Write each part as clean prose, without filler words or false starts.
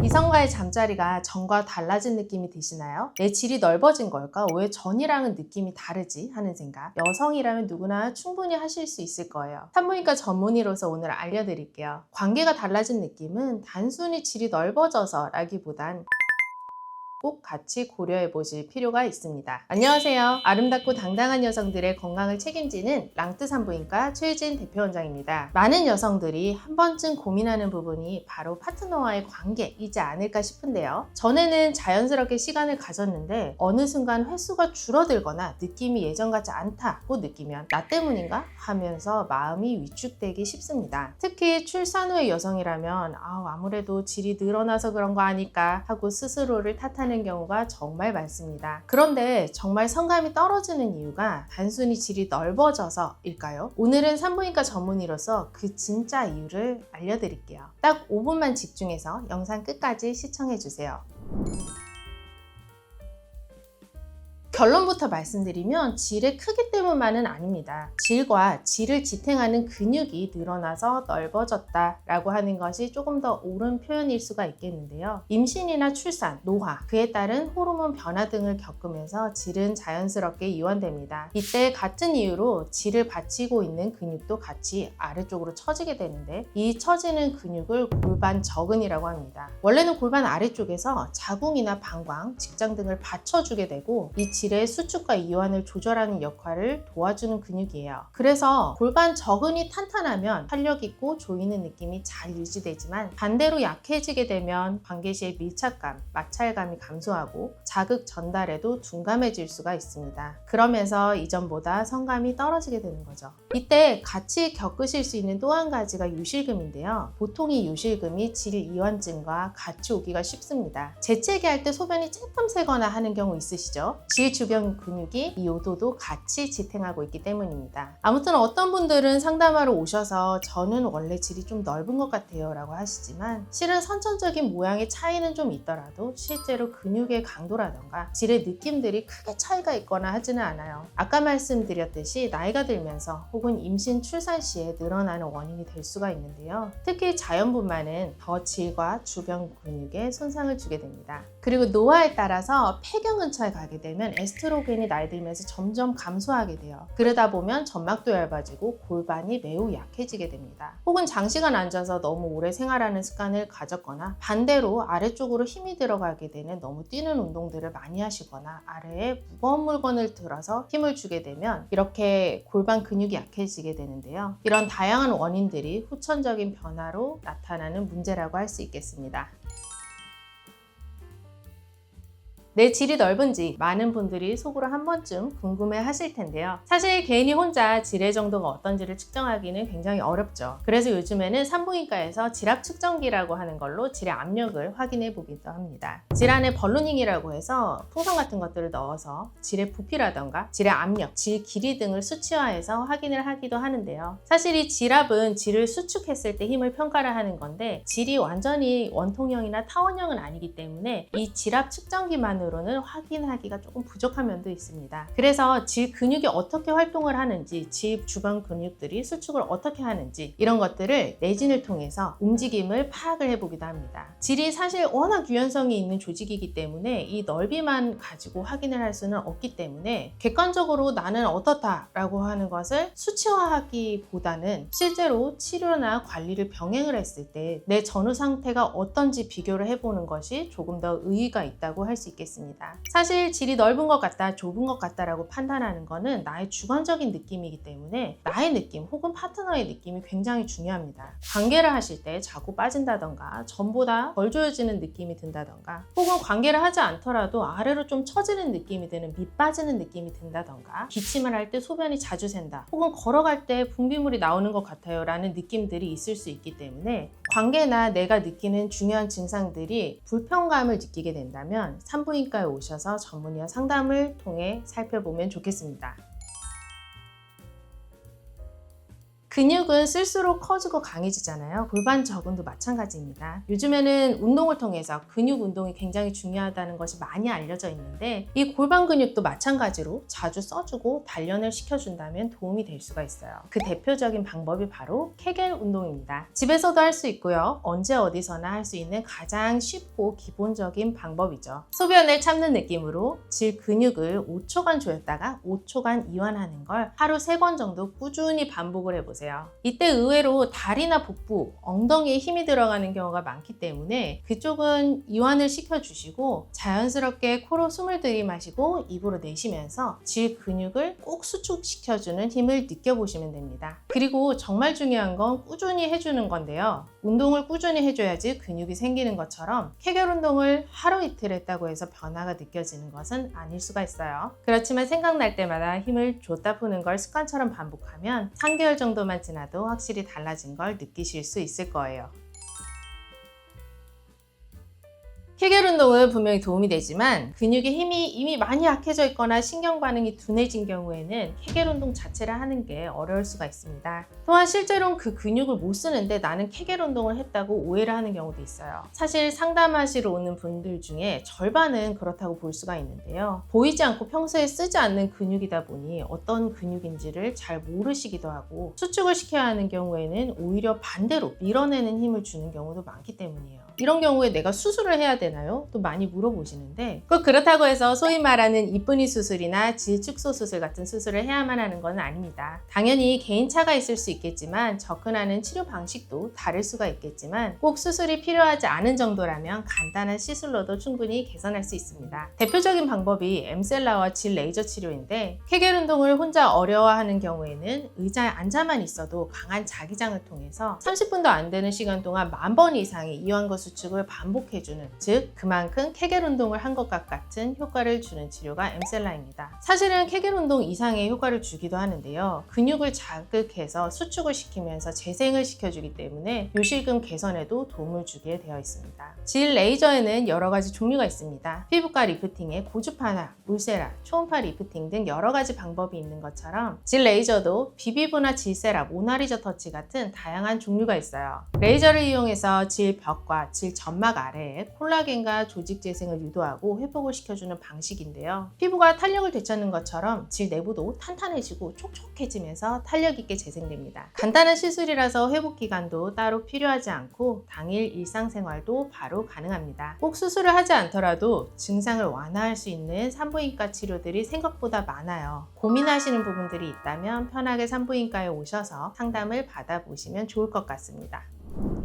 이성과의 잠자리가 전과 달라진 느낌이 드시나요? 내 질이 넓어진 걸까? 왜 전이랑은 느낌이 다르지? 하는 생각. 여성이라면 누구나 충분히 하실 수 있을 거예요. 산부인과 전문의로서 오늘 알려드릴게요. 관계가 달라진 느낌은 단순히 질이 넓어져서 라기보단 꼭 같이 고려해 보실 필요가 있습니다. 안녕하세요. 아름답고 당당한 여성들의 건강을 책임지는 랑뜨 산부인과 최유진 대표원장입니다. 많은 여성들이 한 번쯤 고민하는 부분이 바로 파트너와의 관계이지 않을까 싶은데요. 전에는 자연스럽게 시간을 가졌는데 어느 순간 횟수가 줄어들거나 느낌이 예전 같지 않다고 느끼면 나 때문인가? 하면서 마음이 위축되기 쉽습니다. 특히 출산 후의 여성이라면 아무래도 질이 늘어나서 그런 거 아닐까 하고 스스로를 탓하는 경우가 정말 많습니다. 그런데 정말 성감이 떨어지는 이유가 단순히 질이 넓어져서일까요? 오늘은 산부인과 전문의로서 그 진짜 이유를 알려드릴게요. 딱 5분만 집중해서 영상 끝까지 시청해주세요. 결론부터 말씀드리면 질의 크기 때문만은 아닙니다. 질과 질을 지탱하는 근육이 늘어나서 넓어졌다 라고 하는 것이 조금 더 옳은 표현일 수가 있겠는데요. 임신이나 출산, 노화, 그에 따른 호르몬 변화 등을 겪으면서 질은 자연스럽게 이완됩니다. 이때 같은 이유로 질을 받치고 있는 근육도 같이 아래쪽으로 처지게 되는데 이 처지는 근육을 골반저근이라고 합니다. 원래는 골반 아래쪽에서 자궁이나 방광, 직장 등을 받쳐주게 되고 이 질의 수축과 이완을 조절하는 역할을 도와주는 근육이에요. 그래서 골반 저근이 탄탄하면 탄력 있고 조이는 느낌이 잘 유지되지만 반대로 약해지게 되면 관계 시의 밀착감, 마찰감이 감소하고 자극 전달에도 둔감해질 수가 있습니다. 그러면서 이전보다 성감이 떨어지게 되는 거죠. 이때 같이 겪으실 수 있는 또 한 가지가 요실금인데요. 보통 이 요실금이 질 이완증과 같이 오기가 쉽습니다. 재채기 할 때 소변이 조금 새거나 하는 경우 있으시죠? 질 주변 근육이 이 요도도 같이 지탱하고 있기 때문입니다. 아무튼 어떤 분들은 상담하러 오셔서 저는 원래 질이 좀 넓은 것 같아요 라고 하시지만 실은 선천적인 모양의 차이는 좀 있더라도 실제로 근육의 강도라던가 질의 느낌들이 크게 차이가 있거나 하지는 않아요. 아까 말씀드렸듯이 나이가 들면서 혹은 임신 출산 시에 늘어나는 원인이 될 수가 있는데요. 특히 자연분만은 더 질과 주변 근육에 손상을 주게 됩니다. 그리고 노화에 따라서 폐경 근처에 가게 되면 에스트로겐이 나이 들면서 점점 감소하게 돼요. 그러다 보면 점막도 얇아지고 골반이 매우 약해지게 됩니다. 혹은 장시간 앉아서 너무 오래 생활하는 습관을 가졌거나 반대로 아래쪽으로 힘이 들어가게 되는 너무 뛰는 운동들을 많이 하시거나 아래에 무거운 물건을 들어서 힘을 주게 되면 이렇게 골반 근육이 약해지게 되는데요. 이런 다양한 원인들이 후천적인 변화로 나타나는 문제라고 할 수 있겠습니다. 내 질이 넓은지 많은 분들이 속으로 한 번쯤 궁금해 하실 텐데요. 사실 개인이 혼자 질의 정도가 어떤지를 측정하기는 굉장히 어렵죠. 그래서 요즘에는 산부인과에서 질압 측정기라고 하는 걸로 질의 압력을 확인해 보기도 합니다. 질 안에 벌루닝이라고 해서 풍선 같은 것들을 넣어서 질의 부피라던가 질의 압력, 질 길이 등을 수치화해서 확인을 하기도 하는데요. 사실 이 질압은 질을 수축했을 때 힘을 평가를 하는 건데 질이 완전히 원통형이나 타원형은 아니기 때문에 이 질압 측정기만으로 로는 확인하기가 조금 부족한 면도 있습니다. 그래서 질 근육이 어떻게 활동을 하는지, 질 주변 근육들이 수축을 어떻게 하는지 이런 것들을 내진을 통해서 움직임을 파악을 해보기도 합니다. 질이 사실 워낙 유연성이 있는 조직이기 때문에 이 넓이만 가지고 확인을 할 수는 없기 때문에 객관적으로 나는 어떻다라고 하는 것을 수치화하기보다는 실제로 치료나 관리를 병행을 했을 때 내 전후 상태가 어떤지 비교를 해보는 것이 조금 더 의의가 있다고 할 수 있겠습니다. 사실 질이 넓은 것 같다, 좁은 것 같다라고 판단하는 것은 나의 주관적인 느낌이기 때문에 나의 느낌 혹은 파트너의 느낌이 굉장히 중요합니다. 관계를 하실 때 자꾸 빠진다던가 전보다 덜 조여지는 느낌이 든다던가 혹은 관계를 하지 않더라도 아래로 좀 처지는 느낌이 드는 밑 빠지는 느낌이 든다던가 기침을 할 때 소변이 자주 샌다 혹은 걸어갈 때 분비물이 나오는 것 같아요 라는 느낌들이 있을 수 있기 때문에 관계나 내가 느끼는 중요한 증상들이 불편감을 느끼게 된다면 산부인과에 오셔서 전문의와 상담을 통해 살펴보면 좋겠습니다. 근육은 쓸수록 커지고 강해지잖아요. 골반 적응도 마찬가지입니다. 요즘에는 운동을 통해서 근육 운동이 굉장히 중요하다는 것이 많이 알려져 있는데 이 골반 근육도 마찬가지로 자주 써주고 단련을 시켜준다면 도움이 될 수가 있어요. 그 대표적인 방법이 바로 케겔 운동입니다. 집에서도 할 수 있고요. 언제 어디서나 할 수 있는 가장 쉽고 기본적인 방법이죠. 소변을 참는 느낌으로 질 근육을 5초간 조였다가 5초간 이완하는 걸 하루 3번 정도 꾸준히 반복을 해보세요. 이때 의외로 다리나 복부, 엉덩이에 힘이 들어가는 경우가 많기 때문에 그쪽은 이완을 시켜주시고 자연스럽게 코로 숨을 들이마시고 입으로 내쉬면서 질 근육을 꼭 수축시켜주는 힘을 느껴보시면 됩니다. 그리고 정말 중요한 건 꾸준히 해주는 건데요. 운동을 꾸준히 해줘야지 근육이 생기는 것처럼 케겔 운동을 하루 이틀 했다고 해서 변화가 느껴지는 것은 아닐 수가 있어요. 그렇지만 생각날 때마다 힘을 줬다 푸는 걸 습관처럼 반복하면 3개월 정도만 지나도 확실히 달라진 걸 느끼실 수 있을 거예요. 케겔 운동은 분명히 도움이 되지만 근육의 힘이 이미 많이 약해져 있거나 신경 반응이 둔해진 경우에는 케겔 운동 자체를 하는 게 어려울 수가 있습니다. 또한 실제로는 그 근육을 못 쓰는데 나는 케겔 운동을 했다고 오해를 하는 경우도 있어요. 사실 상담하시러 오는 분들 중에 절반은 그렇다고 볼 수가 있는데요. 보이지 않고 평소에 쓰지 않는 근육이다 보니 어떤 근육인지를 잘 모르시기도 하고 수축을 시켜야 하는 경우에는 오히려 반대로 밀어내는 힘을 주는 경우도 많기 때문이에요. 이런 경우에 내가 수술을 해야 되나요? 또 많이 물어보시는데 꼭 그렇다고 해서 소위 말하는 이쁜이 수술이나 질축소 수술 같은 수술을 해야만 하는 건 아닙니다. 당연히 개인차가 있을 수 있겠지만 접근하는 치료 방식도 다를 수가 있겠지만 꼭 수술이 필요하지 않은 정도라면 간단한 시술로도 충분히 개선할 수 있습니다. 대표적인 방법이 엠셀라와 질 레이저 치료인데 케겔 운동을 혼자 어려워하는 경우에는 의자에 앉아만 있어도 강한 자기장을 통해서 30분도 안 되는 시간 동안 10,000번 이상의 이완거 수축을 반복해주는, 즉 그만큼 케겔 운동을 한 것과 같은 효과를 주는 치료가 엠셀라입니다. 사실은 케겔 운동 이상의 효과를 주기도 하는데요. 근육을 자극해서 수축을 시키면서 재생을 시켜주기 때문에 요실금 개선에도 도움을 주게 되어 있습니다. 질 레이저에는 여러 가지 종류가 있습니다. 피부과 리프팅에 고주파나 울세라, 초음파 리프팅 등 여러 가지 방법이 있는 것처럼 질 레이저도 비비브나 질세라, 모나리자 터치 같은 다양한 종류가 있어요. 레이저를 이용해서 질 벽과 질 점막 아래에 콜라겐과 조직 재생을 유도하고 회복을 시켜주는 방식인데요. 피부가 탄력을 되찾는 것처럼 질 내부도 탄탄해지고 촉촉해지면서 탄력 있게 재생됩니다. 간단한 시술이라서 회복 기간도 따로 필요하지 않고 당일 일상생활도 바로 가능합니다. 꼭 수술을 하지 않더라도 증상을 완화할 수 있는 산부인과 치료들이 생각보다 많아요. 고민하시는 부분들이 있다면 편하게 산부인과에 오셔서 상담을 받아보시면 좋을 것 같습니다.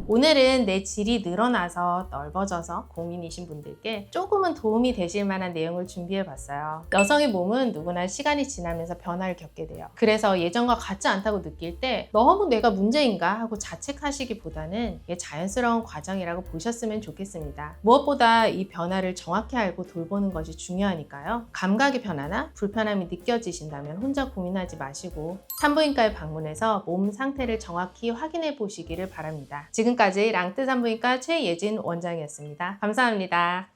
오늘은 내 질이 늘어나서 넓어져서 고민이신 분들께 조금은 도움이 되실 만한 내용을 준비해 봤어요. 여성의 몸은 누구나 시간이 지나면서 변화를 겪게 돼요. 그래서 예전과 같지 않다고 느낄 때 너무 내가 문제인가 하고 자책하시기보다는 이게 자연스러운 과정이라고 보셨으면 좋겠습니다. 무엇보다 이 변화를 정확히 알고 돌보는 것이 중요하니까요. 감각의 변화나 불편함이 느껴지신다면 혼자 고민하지 마시고 산부인과에 방문해서 몸 상태를 정확히 확인해 보시기를 바랍니다. 지금까지 랑뜨 산부인과 최예진 원장이었습니다. 감사합니다.